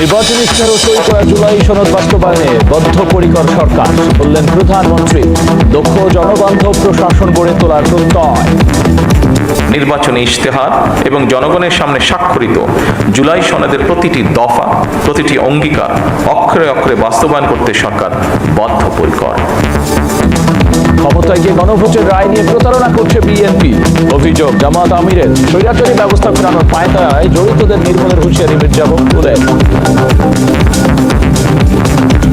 নির্বাচনী ইশতেহার ও সই করা জুলাই সনদ বাস্তবায়নে বদ্ধপরিকর সরকার, বললেন প্রধানমন্ত্রী। দক্ষ জনবান্ধব প্রশাসন গড়ে তোলার প্রত্যয়। নির্বাচনী ইশতেহার এবং জনগণের সামনে স্বাক্ষরিত জুলাই সনদের প্রতিটি দফা, প্রতিটি অঙ্গীকার অক্ষরে অক্ষরে বাস্তবায়ন করতে সরকার বদ্ধপরিকর। ক্ষমতায় গিয়ে গণভোটের রায় নিয়ে প্রতারণা করছে বিএনপি। অভিযোগ জামাত আমিরের। স্বৈরাচারী ব্যবস্থা ফেরানোর পায়তারায় জড়িতদের নির্মূলের হুঁশিয়ারি মির্জা বকুলের।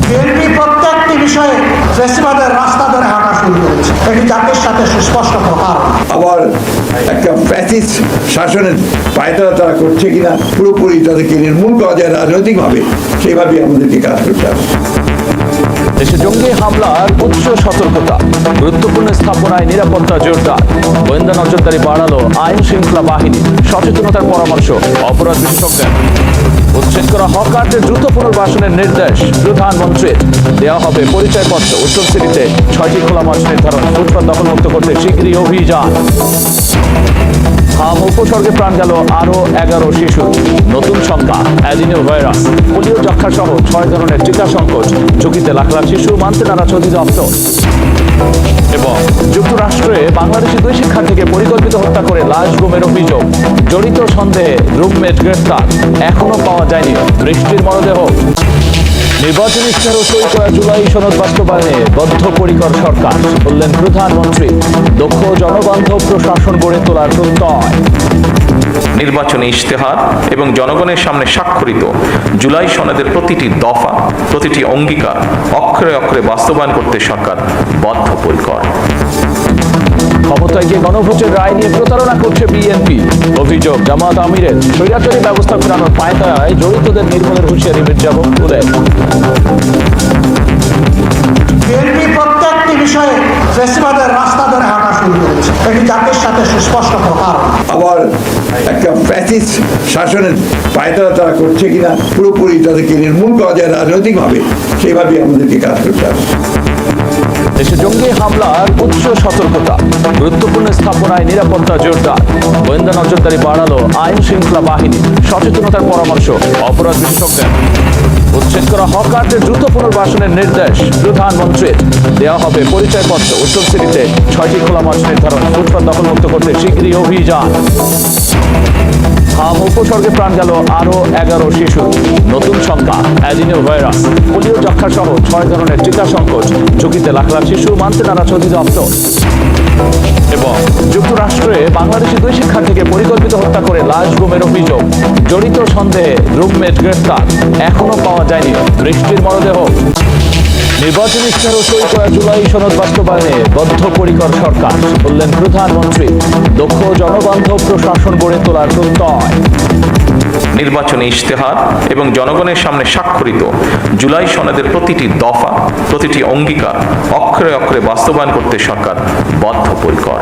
বিএনপি প্রত্যেকটি বিষয়ে ফ্যাসিবাদের রাস্তা ধরে হাঁটা শুরু করেছে। এটি জাতির সাথে সুস্পষ্ট প্রকার। আবার একটা ফ্যাসিস্ট শাসনের পায়তারা তারা করছে কিনা পুরোপুরি তাদেরকে নির্মূল করা যায় রাজনৈতিকভাবে, সেইভাবে আমাদেরকে কাজ করতে হবে। দেশে জঙ্গি হামলার উচ্চ সতর্কতা, গুরুত্বপূর্ণ স্থাপনায় নিরাপত্তা জোরদার। গোয়েন্দা নজরদারি বাড়ালো আইন শৃঙ্খলা বাহিনী, সচেতনতার পরামর্শ অপরাধ বিশেষজ্ঞের। উচ্ছেদ করা হকারদের দ্রুত পুনর্বাসনের নির্দেশ প্রধানমন্ত্রীর। দেওয়া হবে পরিচয়পত্র। উত্তর সিটিতে 6টি খোলা মাঠ নির্ধারণ। ফুটপাত দখলমুক্ত করতে শীঘ্রই অভিযান। হাম উপসর্গে প্রাণ গেল আরো 11 শিশু। নতুন সংখ্যা অ্যাডিনো ভাইরাস, পোলিও যক্ষ্মা সহ 6 ধরনের টিকা সংকট। ঝুঁকিতে লাখ লাখ শিশু, মানতে নারাজ অধিদপ্তর। এবং যুক্তরাষ্ট্রে বাংলাদেশি 2 শিক্ষার্থীকে পরিকল্পিত হত্যা করে লাশ গুমের অভিযোগ। জড়িত সন্দেহে রুমমেট গ্রেফতার, এখনো পাওয়া যায়নি দৃষ্টির মরদেহ। নির্বাচনী ইশতেহার ও সই করা জুলাই সনদ বাস্তবায়নে বদ্ধপরিকর সরকার, বললেন প্রধানমন্ত্রী। দক্ষ জনবান্ধব প্রশাসন গড়ে তোলার প্রত্যয়। নির্বাচনী ইশতেহার এবং জনগণের সামনে স্বাক্ষরিত জুলাই সনদের প্রতিটি দফা, প্রতিটি অঙ্গীকার অক্ষরে অক্ষরে বাস্তবায়ন করতে সরকার বদ্ধপরিকর। ক্ষমতায় গিয়ে গণভোটের রায় নিয়ে প্রতারণা করছে বিএনপি। অভিযোগ জামাত আমিরের। স্বৈরাচারী ব্যবস্থা ফেরানোর পায়তারায় জড়িতদের নির্মূলের হুঁশিয়ারি মির্জা বকুলের। বিএনপি প্রত্যেকটি বিষয়ে ফ্যাসিবাদের রাস্তা ধরে হাঁটা শুরু করেছে। এটি জাতির সাথে সুস্পষ্ট প্রকার। আবার একটা ফ্যাসিস্ট শাসনের পায়তারা তারা করছে কিনা পুরোপুরি তাদেরকে নির্মূল করা যায় রাজনৈতিকভাবে, সেইভাবে আমাদেরকে কাজ করতে হবে। দেশে জঙ্গি হামলার উচ্চ সতর্কতা, গুরুত্বপূর্ণ স্থাপনায় নিরাপত্তা জোরদার। গোয়েন্দা নজরদারি বাড়ালো আইন শৃঙ্খলা বাহিনী, সচেতনতার পরামর্শ অপরাধ বিশেষজ্ঞের। উচ্ছেদ করা হকারদের দ্রুত পুনর্বাসনের নির্দেশ প্রধানমন্ত্রীর। দেওয়া হবে পরিচয়পত্র। উত্তর সিটিতে 6টি খোলা মাঠ নির্ধারণ। ফুটপাত দখলমুক্ত করতে শীঘ্রই অভিযান। হাম উপসর্গে প্রাণ গেল আরো 11 শিশু। নতুন সংখ্যা অ্যাডিনো ভাইরাস, পোলিও যক্ষ্মা সহ 6 ধরনের টিকা সংকট। ঝুঁকিতে লাখ লাখ শিশু, মানতে নারাজ অধিদপ্তর। এবং যুক্তরাষ্ট্রে বাংলাদেশি 2 শিক্ষার্থীকে পরিকল্পিত হত্যা করে লাশ গুমের অভিযোগ। জড়িত সন্দেহে রুমমেট গ্রেফতার, এখনো পাওয়া যায়নি দৃষ্টির মরদেহ। নির্বাচনী ইশতেহার ও সই করা জুলাই সনদ বাস্তবায়নে বদ্ধপরিকর সরকার, বললেন প্রধানমন্ত্রী। দক্ষ জনবান্ধব প্রশাসন গড়ে তোলার প্রত্যয়। নির্বাচনী ইশতেহার এবং জনগণের সামনে স্বাক্ষরিত জুলাই সনদের প্রতিটি দফা, প্রতিটি অঙ্গীকার অক্ষরে অক্ষরে বাস্তবায়ন করতে সরকার বদ্ধপরিকর।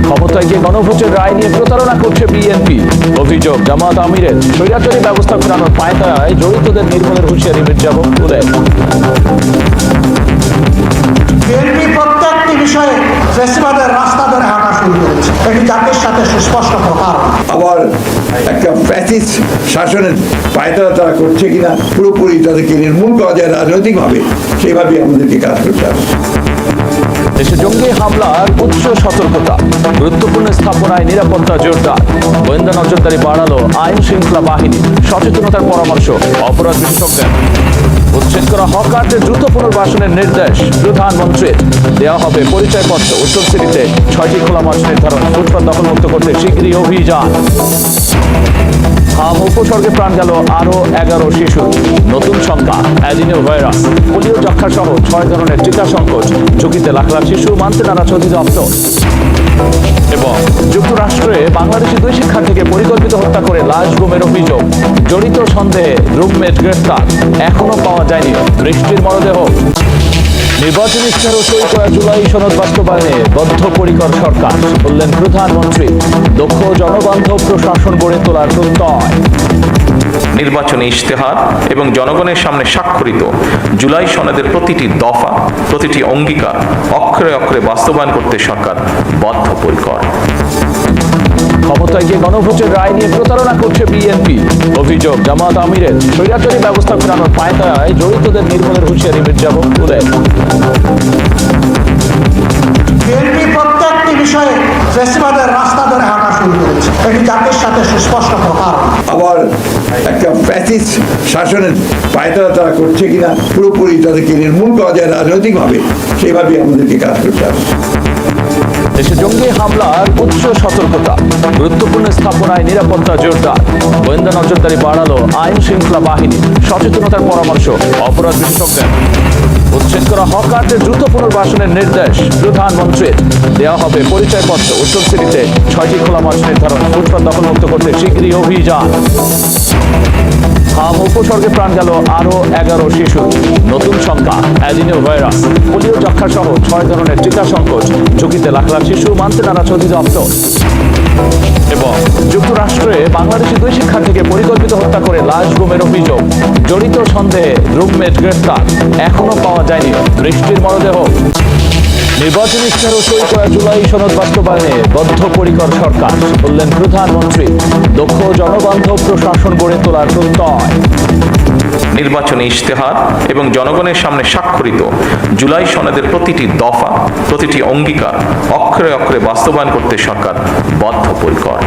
ক্ষমতায় গিয়ে গণভোটের রায় নিয়ে প্রতারণা করছে বিএনপি। অভিযোগ জামাত আমিরের। স্বৈরাচারী ব্যবস্থা ফেরানোর পায়তারায় জড়িতদের নির্মূলের হুঁশিয়ারি মির্জা বকুলের। বিএনপি প্রত্যেকটি বিষয়ে ফ্যাসিবাদের রাস্তা ধরে হাঁটা শুরু করেছে। এটি জাতির সাথে সুস্পষ্ট প্রকার। আবার একটা ফ্যাসিস্ট শাসনের পায়তারা তারা করছে কিনা পুরোপুরি তাদেরকে নির্মূল করা যায় রাজনৈতিকভাবে, সেইভাবে আমাদেরকে কাজ করতে হবে। দেশে জঙ্গি হামলার উচ্চ সতর্কতা, গুরুত্বপূর্ণ স্থাপনায় নিরাপত্তা জোরদার। গোয়েন্দা নজরদারি বাড়ালো আইন শৃঙ্খলা বাহিনী, সচেতনতার পরামর্শ অপরাধ বিশেষজ্ঞের। উচ্ছেদ করা হকারদের দ্রুত পুনর্বাসনের নির্দেশ প্রধানমন্ত্রীর। দেওয়া হবে পরিচয়পত্র। উত্তর সিটিতে 6টি খোলা মাঠ নির্ধারণ। ফুটপাত দখলমুক্ত করতে শীঘ্রই অভিযান। হাম উপসর্গে প্রাণ গেল আরো 11 শিশু। নতুন সংখ্যা অ্যাডিনো ভাইরাস, পোলিও যক্ষ্মা সহ 6 ধরনের টিকা সংকট। ঝুঁকিতে লাখ লাখ শিশু, মানতে নারাজ অধিদপ্তর। এবং যুক্তরাষ্ট্রে বাংলাদেশি 2 শিক্ষার্থীকে পরিকল্পিত হত্যা করে লাশ গুমের অভিযোগ। জড়িত সন্দেহে রুমমেট গ্রেফতার, এখনো পাওয়া যায়নি দৃষ্টির মরদেহ। নির্বাচনী ইশতেহার ও সই করা জুলাই সনদ বাস্তবায়নে বদ্ধপরিকর সরকার, বললেন প্রধানমন্ত্রী। দক্ষ জনবান্ধব প্রশাসন গড়ে তোলার প্রত্যয়। নির্বাচনী ইশতেহার এবং জনগণের সামনে স্বাক্ষরিত জুলাই সনদের প্রতিটি দফা, প্রতিটি অঙ্গীকার অক্ষরে অক্ষরে বাস্তবায়ন করতে সরকার বদ্ধপরিকর। ক্ষমতায় গিয়ে গণভোটের রায় নিয়ে প্রতারণা করছে বিএনপি। অভিযোগ জামাত আমিরের স্বৈরাচারী ব্যবস্থা ফেরানোর পায়তারায় জড়িতদের নির্মূলের হুঁশিয়ারি মির্জা ফখরুলের। বিএনপি প্রত্যেকটি বিষয়ে ফ্যাসিবাদের রাস্তা ধরে হাঁটা শুরু করেছে, এটি জাতির সাথে সুস্পষ্ট প্রকার। আবার একটা ফ্যাসিস্ট শাসনের পায়তারা তারা করছে কিনা পুরোপুরি তাদেরকে নির্মূল করা যায় রাজনৈতিকভাবে, সেইভাবে আমাদেরকে কাজ করতে হবে। দেশে জঙ্গি হামলার উচ্চ সতর্কতা, গুরুত্বপূর্ণ স্থাপনায় নিরাপত্তা জোরদার, গোয়েন্দা নজরদারি বাড়ালো আইন শৃঙ্খলা বাহিনী, সচেতনতার পরামর্শ অপরাধ বিশেষজ্ঞের। উচ্ছেদ করা হকারদের দ্রুত পুনর্বাসনের নির্দেশ প্রধানমন্ত্রীর। দেওয়া হবে পরিচয়পত্র। উত্তর সিটিতে 6টি খোলা মাঠ নির্ধারণ, ফুটপাত দখলমুক্ত করতে শীঘ্রই অভিযান। হাম উপসর্গে প্রাণ গেল আরো 11 শিশু। নতুন সংখ্যা অ্যাডিনো ভাইরাস, পোলিও যক্ষা সহ 6 ধরনের টিকা সংকট, ঝুঁকিতে লাখ লাখ শিশু, মানতে নারাজ অধিদপ্তর। এবং যুক্তরাষ্ট্রে বাংলাদেশি 2 শিক্ষার্থীকে পরিকল্পিত হত্যা করে লাশ গুমের অভিযোগ, জড়িত সন্দেহে রুমমেট গ্রেফতার, এখনো পাওয়া যায়নি দৃষ্টির মরদেহ। নির্বাচনী ইশতেহার সই করা জুলাই সনদ বাস্তবায়নে বদ্ধপরিকর সরকার, বললেন প্রধানমন্ত্রী। দক্ষ জনবান্ধব প্রশাসন গড়ে তোলার প্রত্যয়। নির্বাচনী ইশতেহার এবং জনগণের সামনে স্বাক্ষরিত জুলাই সনদের প্রতিটি দফা, প্রতিটি অঙ্গীকার অক্ষরে অক্ষরে বাস্তবায়ন করতে সরকার বদ্ধপরিকর।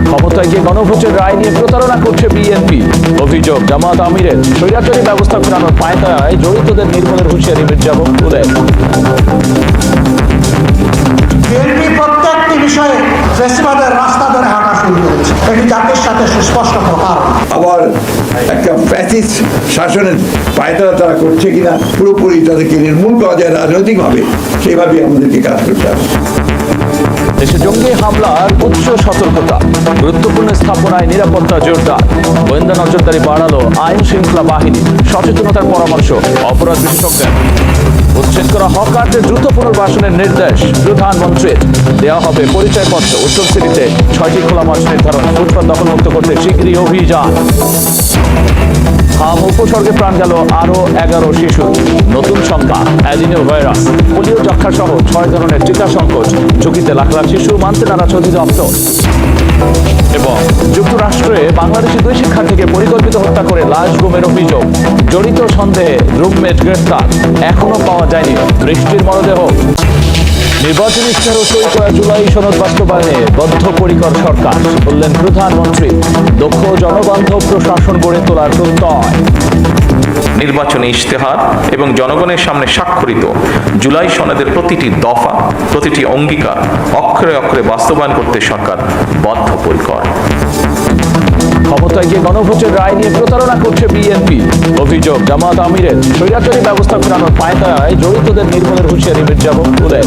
ক্ষমতায় গিয়ে গণভোটের রায় নিয়ে প্রতারণা করছে বিএনপি। অভিযোগ জামাত আমিরের স্বৈরাচারী ব্যবস্থা ফেরানোর পায়তারায় জড়িতদের নির্মূলের হুঁশিয়ারি মির্জা ফখরুলের। বিএনপি প্রত্যেকটি বিষয়ে ফ্যাসিবাদের রাস্তা ধরে হাঁটা শুরু করেছে, এটি জাতির সাথে সুস্পষ্ট প্রকার। আবার একটা ফ্যাসিস্ট শাসনের পায়তারা তারা করছে কিনা পুরোপুরি তাদেরকে নির্মূল করা যায় রাজনৈতিকভাবে, সেইভাবে আমাদেরকে কাজ করতে হবে। দেশে জঙ্গি হামলার উচ্চ সতর্কতা, গুরুত্বপূর্ণ স্থাপনায় নিরাপত্তা জোরদার, গোয়েন্দা নজরদারি বাড়ালো আইন শৃঙ্খলা বাহিনী, সচেতনতার পরামর্শ অপরাধ বিশেষজ্ঞের। উচ্ছেদ করা হকারদের দ্রুত পুনর্বাসনের নির্দেশ প্রধানমন্ত্রীর। দেওয়া হবে পরিচয়পত্র। উত্তর সিটিতে 6টি খোলা মাঠ নির্ধারণ, ফুটপাত দখলমুক্ত করতে শীঘ্রই অভিযান। হাম উপসর্গে প্রাণ গেল আরো 11 শিশু। নতুন সংখ্যা অ্যাডিনো ভাইরাস, পোলিও যক্ষা সহ 6 ধরনের টিকা সংকট, ঝুঁকিতে লাখ লাখ শিশু, মানতে নারাজ অধিদপ্তর। এবং যুক্তরাষ্ট্রে বাংলাদেশি 2 শিক্ষার্থীকে পরিকল্পিত হত্যা করে লাশ গুমের অভিযোগ, জড়িত সন্দেহে রুমমেট গ্রেফতার, এখনো পাওয়া যায়নি দৃষ্টির মরদেহ। নির্বাচনী ইশতেহার সই করা জুলাই সনদ বাস্তবায়নে বদ্ধপরিকর সরকার, বললেন প্রধানমন্ত্রী। দক্ষ জনবান্ধব প্রশাসন গড়ে তোলার প্রত্যয়। নির্বাচনী ইশতেহার এবং জনগণের সামনে স্বাক্ষরিত জুলাই সনদের প্রতিটি দফা, প্রতিটি অঙ্গীকার অক্ষরে অক্ষরে বাস্তবায়ন করতে সরকার বদ্ধপরিকর। ক্ষমতায় গিয়ে গণভোটের রায় নিয়ে প্রতারণা করছে বিএনপি। অভিযোগ জামাত আমিরের স্বৈরাচারী ব্যবস্থা ফেরানোর পায়তারায় জড়িতদের নির্মূলের হুঁশিয়ারি মির্জা ফখরুলের।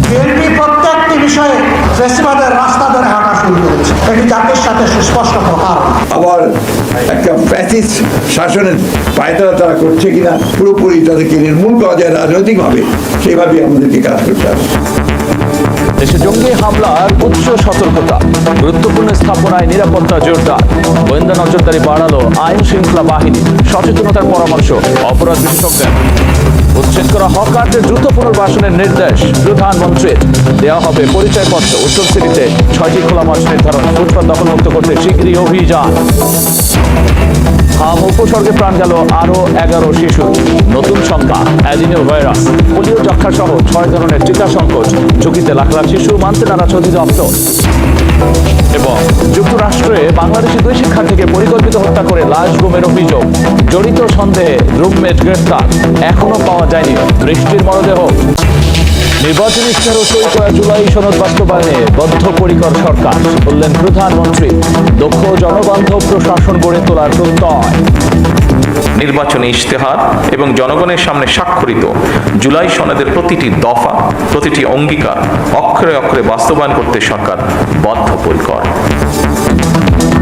বিএনপি প্রত্যেকটি বিষয়ে ফ্যাসিবাদের রাস্তা ধরে হাঁটা শুরু করেছে, এটি জাতির সাথে সুস্পষ্ট প্রকার। আবার একটা ফ্যাসিস্ট শাসনের পায়তারা তারা করছে কিনা পুরোপুরি তাদেরকে নির্মূল করা যায় রাজনৈতিকভাবে, সেইভাবে আমাদেরকে কাজ করতে হবে। দেশে জঙ্গি হামলার উচ্চ সতর্কতা, গুরুত্বপূর্ণ স্থাপনায় নিরাপত্তা জোরদার, গোয়েন্দা নজরদারি বাড়ালো আইন শৃঙ্খলা বাহিনী, সচেতনতার পরামর্শ অপরাধ বিশেষজ্ঞের। উচ্ছেদ করা হকারদের দ্রুত পুনর্বাসনের নির্দেশ প্রধানমন্ত্রীর। দেওয়া হবে পরিচয়পত্র। উত্তর সিটিতে 6টি খোলা মাঠ নির্ধারণ, ফুটপাত দখলমুক্ত করতে শীঘ্রই অভিযান। হাম উপসর্গে প্রাণ গেল আরো 11 শিশু। নতুন সংখ্যা অ্যাডিনো ভাইরাস, পোলিও যক্ষা সহ 6 ধরনের টিকা সংকট, ঝুঁকিতে লাখ লাখ শিশু, মানতে নারাজ অধিদপ্তর। এবং যুক্তরাষ্ট্রে বাংলাদেশি 2 শিক্ষার্থীকে পরিকল্পিত হত্যা করে লাশ গুমের অভিযোগ, জড়িত সন্দেহে রুমমেট গ্রেফতার, এখনো পাওয়া যায়নি দৃষ্টির মরদেহ। নির্বাচনী ইশতেহার সই করা জুলাই সনদ বাস্তবায়নে বদ্ধপরিকর সরকার, বললেন প্রধানমন্ত্রী। দক্ষ জনবান্ধব প্রশাসন গড়ে তোলার প্রত্যয়। নির্বাচনী ইশতেহার এবং জনগণের সামনে স্বাক্ষরিত জুলাই সনদের প্রতিটি দফা, প্রতিটি অঙ্গীকার অক্ষরে অক্ষরে বাস্তবায়ন করতে সরকার বদ্ধপরিকর।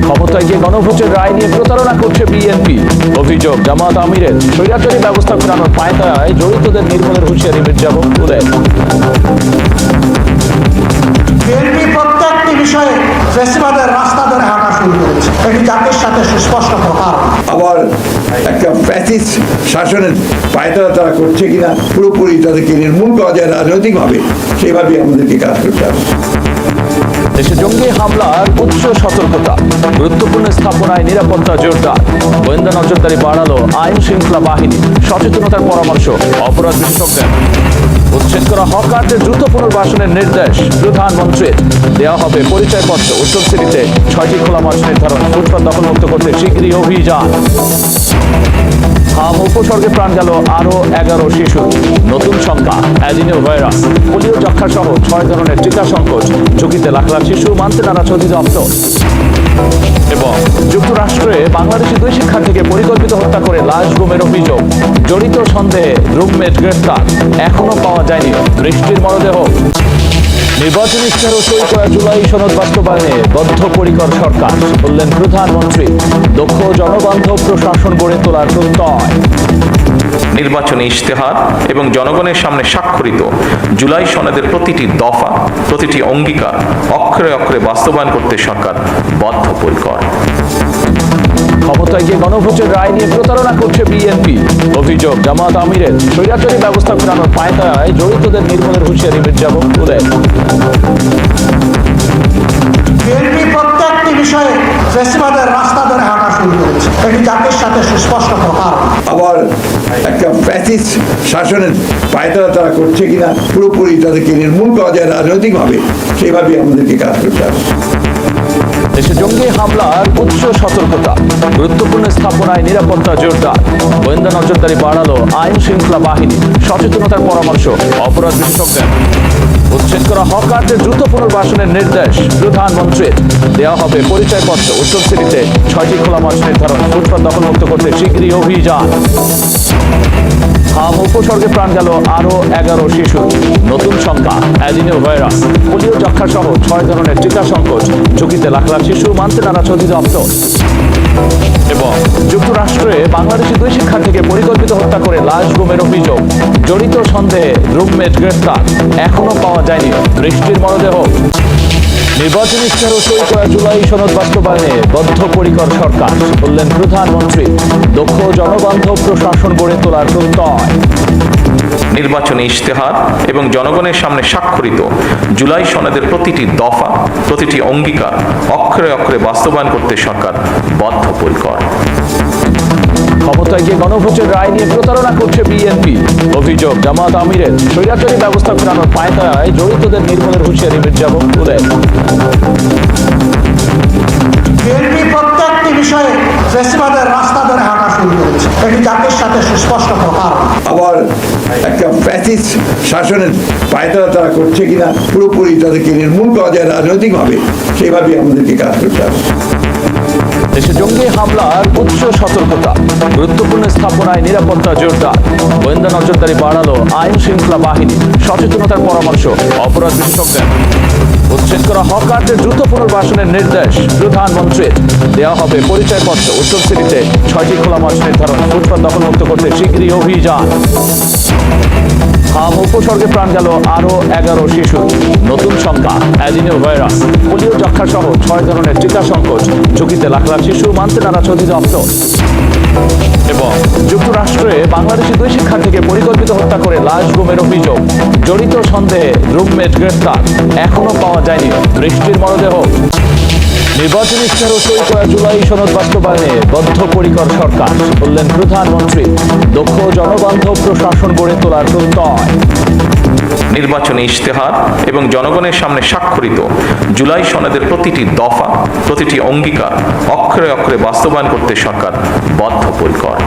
ক্ষমতায় গিয়ে গণভোটের রায় নিয়ে প্রতারণা করছে বিএনপি। অভিযোগ জামাত আমিরের স্বৈরাচারী ব্যবস্থা ফেরানোর পায়তারায় জড়িতদের নির্মূলের হুঁশিয়ারি মির্জা ফখরুলের। বিএনপি প্রত্যেকটি বিষয়ে ফ্যাসিবাদের রাস্তা ধরে হাঁটা শুরু করেছে। এটি জাতির সাথে সুস্পষ্ট প্রকার। আবার একটা ফ্যাসিস্ট শাসনের পায়তারা তারা করছে কিনা পুরোপুরি তাদেরকে নির্মূল করা যায় রাজনৈতিকভাবে, সেইভাবে আমাদেরকে কাজ করতে হবে। দেশে জঙ্গি হামলার উচ্চ সতর্কতা, গুরুত্বপূর্ণ স্থাপনায় নিরাপত্তা জোরদার, গোয়েন্দা নজরদারি বাড়ালো আইন শৃঙ্খলা বাহিনী, সচেতনতার পরামর্শ অপরাধ বিশেষজ্ঞের। উচ্ছেদ করা হকারদের দ্রুত পুনর্বাসনের নির্দেশ প্রধানমন্ত্রীর। দেওয়া হবে পরিচয়পত্র। উত্তর সিটিতে 6টি খোলা মাঠ নির্ধারণ, ফুটপাত দখলমুক্ত করতে শীঘ্রই অভিযান। হাম উপসর্গে প্রাণ গেল আরো 11 শিশু। নতুন সংখ্যা অ্যাডিনো ভাইরাস, পোলিও যক্ষ্মা সহ 6 ধরনের টিকা সংকট, ঝুঁকিতে লাখ লাখ শিশু, মানতে নারাজ অধিদপ্তর। এবং যুক্তরাষ্ট্রে বাংলাদেশি 2 শিক্ষার্থীকে পরিকল্পিত হত্যা করে লাশ গুমের অভিযোগ, জড়িত সন্দেহে রুমমেট গ্রেফতার, এখনো পাওয়া যায়নি বৃষ্টির মরদেহ। নির্বাচনী ইশতেহার ও সই করা জুলাই সনদ বাস্তবায়নে বদ্ধপরিকর সরকার, বললেন প্রধানমন্ত্রী। দক্ষ জনবান্ধব প্রশাসন গড়ে তোলার প্রত্যয়। নির্বাচনী ইশতেহার এবং জনগণের সামনে স্বাক্ষরিত জুলাই সনদের প্রতিটি দফা, প্রতিটি অঙ্গীকার অক্ষরে অক্ষরে বাস্তবায়ন করতে সরকার বদ্ধপরিকর। ক্ষমতায় গিয়ে গণভোটের রায় নিয়ে প্রতারণা করছে বিএনপি, অভিযোগ জামাত আমিরের। স্বৈরাচারী ব্যবস্থা ফেরানোর পায়তারায় জড়িতদের নির্মূলের হুঁশিয়ারি মির্জা বক্তুরের। বিএনপি প্রত্যেকটি বিষয়ে ফ্যাসিবাদের রাস্তা ধরে হাঁটা শুরু করেছে। এটি জাতির সাথে সুস্পষ্ট প্রকার। আবার একটা ফ্যাসিস্ট শাসনের পায়তারা তারা করছে কিনা পুরোপুরি তাদেরকে নির্মূল করা যায় রাজনৈতিকভাবে, সেইভাবে আমাদেরকে কাজ করতে হবে। দেশে জঙ্গি হামলার উচ্চ সতর্কতা, গুরুত্বপূর্ণ স্থাপনায় নিরাপত্তা জোরদার, গোয়েন্দা নজরদারি বাড়ালো আইন শৃঙ্খলা বাহিনী, সচেতনতার পরামর্শ অপরাধ বিশেষজ্ঞের। উচ্ছেদ করা হকারদের দ্রুত পুনর্বাসনের নির্দেশ প্রধানমন্ত্রীর। দেওয়া হবে পরিচয়পত্র। উত্তর সিটিতে 6টি খোলা মাঠ নির্ধারণ, ফুটপাত দখলমুক্ত করতে শীঘ্রই অভিযান। হাম উপসর্গে প্রাণ গেল আরো 11 শিশু। নতুন সংখ্যা অ্যাডিনো ভাইরাস, পোলিও যক্ষ্মা সহ 6 ধরনের টিকা সংকট, ঝুঁকিতে লাখ লাখ শিশু, মানতে নারাজ অধিদপ্তর। এবং যুক্তরাষ্ট্রে বাংলাদেশি 2 শিক্ষার্থীকে পরিকল্পিত হত্যা করে লাশ গুমের অভিযোগ, জড়িত সন্দেহে রুমমেট গ্রেফতার, এখনো পাওয়া যায়নি বৃষ্টির মরদেহ। নির্বাচনী ইশতেহার ও সই করা জুলাই সনদ বাস্তবায়নে বদ্ধপরিকর সরকার, বললেন প্রধানমন্ত্রী। দক্ষ জনবান্ধব প্রশাসন গড়ে তোলার প্রত্যয়। নির্বাচনী ইশতেহার এবং জনগণের সামনে স্বাক্ষরিত জুলাই সনদের প্রতিটি দফা, প্রতিটি অঙ্গীকার অক্ষরে অক্ষরে বাস্তবায়ন করতে সরকার বদ্ধপরিকর। ক্ষমতায় গিয়ে গণভোটের রায় নিয়ে প্রতারণা করছে বিএনপি, অভিযোগ জামাত আমিরের। স্বৈরাচারী ব্যবস্থা ফেরানোর পায়তারায় জড়িতদের নির্মূলের হুঁশিয়ারি মির্জা বক্তুরের। বিএনপি প্রত্যেকটি বিষয়ে ফ্যাসিবাদের রাস্তা ধরে হাঁটা শুরু করেছে। এটি জাতির সাথে সুস্পষ্ট প্রকার। আবার একটা ফ্যাসিস্ট শাসনের পায়তারা তারা করছে কিনা পুরোপুরি তাদেরকে নির্মূল করা যায় রাজনৈতিকভাবে, সেইভাবে আমাদেরকে কাজ করতে হবে। দেশে জঙ্গি হামলার উচ্চ সতর্কতা, গুরুত্বপূর্ণ স্থাপনায় নিরাপত্তা জোরদার, গোয়েন্দা নজরদারি বাড়ালো আইন শৃঙ্খলা বাহিনী, সচেতনতার পরামর্শ অপরাধ বিশেষজ্ঞের। উচ্ছেদ করা হকারদের দ্রুত পুনর্বাসনের নির্দেশ প্রধানমন্ত্রীর। দেওয়া হবে পরিচয়পত্র। উত্তর সিটিতে 6টি খোলা মাঠ নির্ধারণ, ফুটপাত দখলমুক্ত করতে শীঘ্রই অভিযান। হাম উপসর্গে প্রাণ গেল আরো 11 শিশু। নতুন সংখ্যা অ্যাডিনো ভাইরাস, পোলিও যক্ষ্মা সহ 6 ধরনের টিকা সংকট, ঝুঁকিতে লাখ লাখ শিশু, মানতে নারাজ অধিদপ্তর। এবং যুক্তরাষ্ট্রে বাংলাদেশি 2 শিক্ষার্থীকে পরিকল্পিত হত্যা করে লাশ গুমের অভিযোগ, জড়িত সন্দেহে রুমমেট গ্রেফতার, এখনো পাওয়া যায়নি বৃষ্টির মরদেহ। নির্বাচনী ইশতেহার ও সই করা জুলাই সনদ বাস্তবায়নে বদ্ধপরিকর সরকার, বললেন প্রধানমন্ত্রী। দক্ষ জনবান্ধব প্রশাসন গড়ে তোলার প্রত্যয়। নির্বাচনী ইশতেহার এবং জনগণের সামনে স্বাক্ষরিত জুলাই সনদের প্রতিটি দফা, প্রতিটি অঙ্গীকার অক্ষরে অক্ষরে বাস্তবায়ন করতে সরকার বদ্ধপরিকর।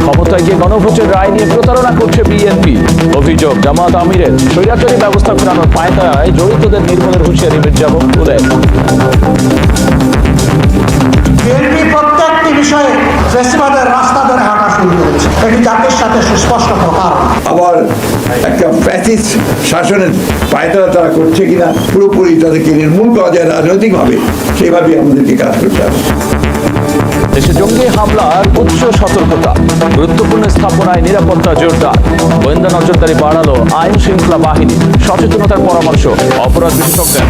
ক্ষমতায় গিয়ে গণভোটের রায় নিয়ে প্রতারণা করছে বিএনপি, অভিযোগ জামাত আমিরের। স্বৈরাচারী ব্যবস্থা ফেরানোর পায়তারায় জড়িতদের নির্মূলের হুঁশিয়ারি মির্জা বক্তুরের। বিএনপি প্রত্যেকটি বিষয়ে ফ্যাসিবাদের রাস্তা ধরে হাঁটা শুরু করেছে। এটি জাতির সাথে সুস্পষ্ট প্রকার। আবার একটা ফ্যাসিস্ট শাসনের পায়তারা তারা করছে কিনা পুরোপুরি তাদেরকে নির্মূল করা যায় রাজনৈতিকভাবে, সেইভাবে আমাদেরকে কাজ করতে হবে। দেশে জঙ্গি হামলার উচ্চ সতর্কতা, গুরুত্বপূর্ণ স্থাপনায় নিরাপত্তা জোরদার, গোয়েন্দা নজরদারি বাড়ালো আইন শৃঙ্খলা বাহিনী, সচেতনতার পরামর্শ অপরাধ বিশেষজ্ঞের।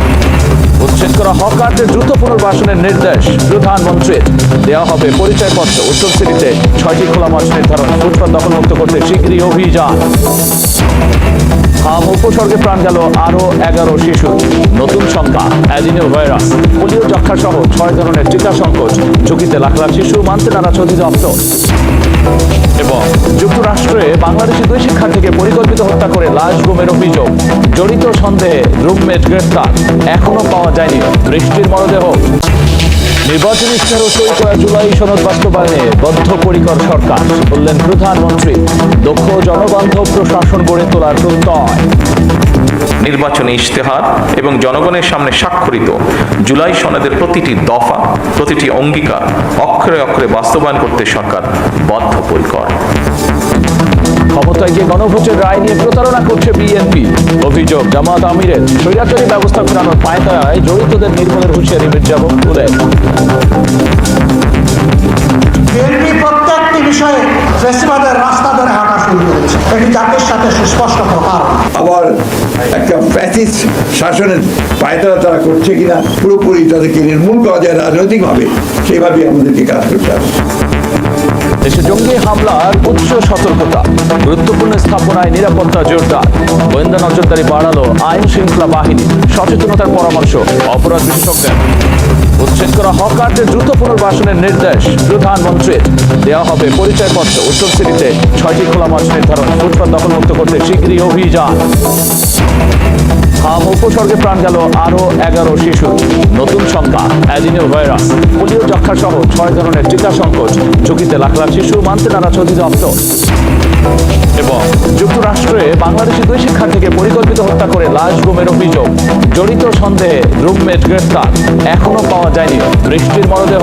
উচ্ছেদ করা হকারদের দ্রুত পুনর্বাসনের নির্দেশ প্রধানমন্ত্রীর। দেওয়া হবে পরিচয়পত্র। উত্তর সিটিতে 6টি খোলা মাছ নির্ধারণ, ফুটপাত দখলমুক্ত করতে শীঘ্রই অভিযান। হাম উপসর্গে প্রাণ গেল আরো 11 শিশু। নতুন সংখ্যা অ্যাডিনো ভাইরাস, পোলিও যক্ষ্মা সহ 6 ধরনের টিকা সংকট, ঝুঁকিতে লাখ লাখ শিশু, মানতে নারাজ অধিদপ্তর। এবং যুক্তরাষ্ট্রে বাংলাদেশি 2 শিক্ষার্থীকে পরিকল্পিত হত্যা করে লাশ গুমের অভিযোগ, জড়িত সন্দেহে রুমমেট গ্রেফতার, এখনো পাওয়া যায়নি দৃষ্টির মরদেহ। নির্বাচনী ইশতেহার ও সই করা জুলাই সনদ বাস্তবায়নে বদ্ধপরিকর সরকার, বললেন প্রধানমন্ত্রী। দক্ষ জনবান্ধব প্রশাসন গড়ে তোলার প্রত্যয়। নির্বাচনী ইশতেহার এবং জনগণের সামনে স্বাক্ষরিত জুলাই সনদের প্রতিটি দফা, প্রতিটি অঙ্গীকার অক্ষরে অক্ষরে বাস্তবায়ন করতে সরকার বদ্ধপরিকর। ক্ষমতায় গিয়ে গণভোটের রায় নিয়ে প্রতারণা করছে বিএনপি, অভিযোগ জামাত আমিরের। স্বৈরাচারী ব্যবস্থা ফেরানোর পায়তারায় জড়িতদের নির্মূলের হুঁশিয়ারি মির্জা বকুলের। বিএনপি প্রত্যেকটি বিষয়ে ফ্যাসিবাদের রাস্তা ধরে হাঁটা শুরু করেছে। এটি জাতির সাথে সুস্পষ্ট প্রতারণা। আবার একটা ফ্যাসিস্ট শাসনের পায়তারা তারা করছে কিনা পুরোপুরি তাদেরকে নির্মূল করা যায় রাজনৈতিকভাবে, সেইভাবেই আমাদেরকে কাজ করতে হবে। দেশে জঙ্গি হামলার উচ্চ সতর্কতা, গুরুত্বপূর্ণ স্থাপনায় নিরাপত্তা জোরদার, গোয়েন্দা নজরদারি বাড়ালো আইন শৃঙ্খলা বাহিনী, সচেতনতার পরামর্শ অপরাধ বিশেষজ্ঞের। উচ্ছেদ করা হকারদের দ্রুত পুনর্বাসনের নির্দেশ প্রধানমন্ত্রীর। দেওয়া হবে পরিচয়পত্র। উত্তর সিটিতে 6টি খোলা মাছ নির্ধারণ, ফুটপাত দখলমুক্ত করতে শীঘ্রই অভিযান। হাম উপসর্গে প্রাণ গেল আরো 11 শিশু। নতুন সংখ্যা অ্যাডিনো ভাইরাস, পোলিও যক্ষ্মা সহ 6 ধরনের টিকা সংকট, ঝুঁকিতে লাখ লাখ শিশু, মানতে নারাজ অধিদপ্তর। এবং যুক্তরাষ্ট্রে বাংলাদেশি 2 শিক্ষার্থীকে পরিকল্পিত হত্যা করে লাশ গুমের অভিযোগ, জড়িত সন্দেহে রুমমেট গ্রেফতার, এখনো পাওয়া যায়নি দৃষ্টির মরদেহ।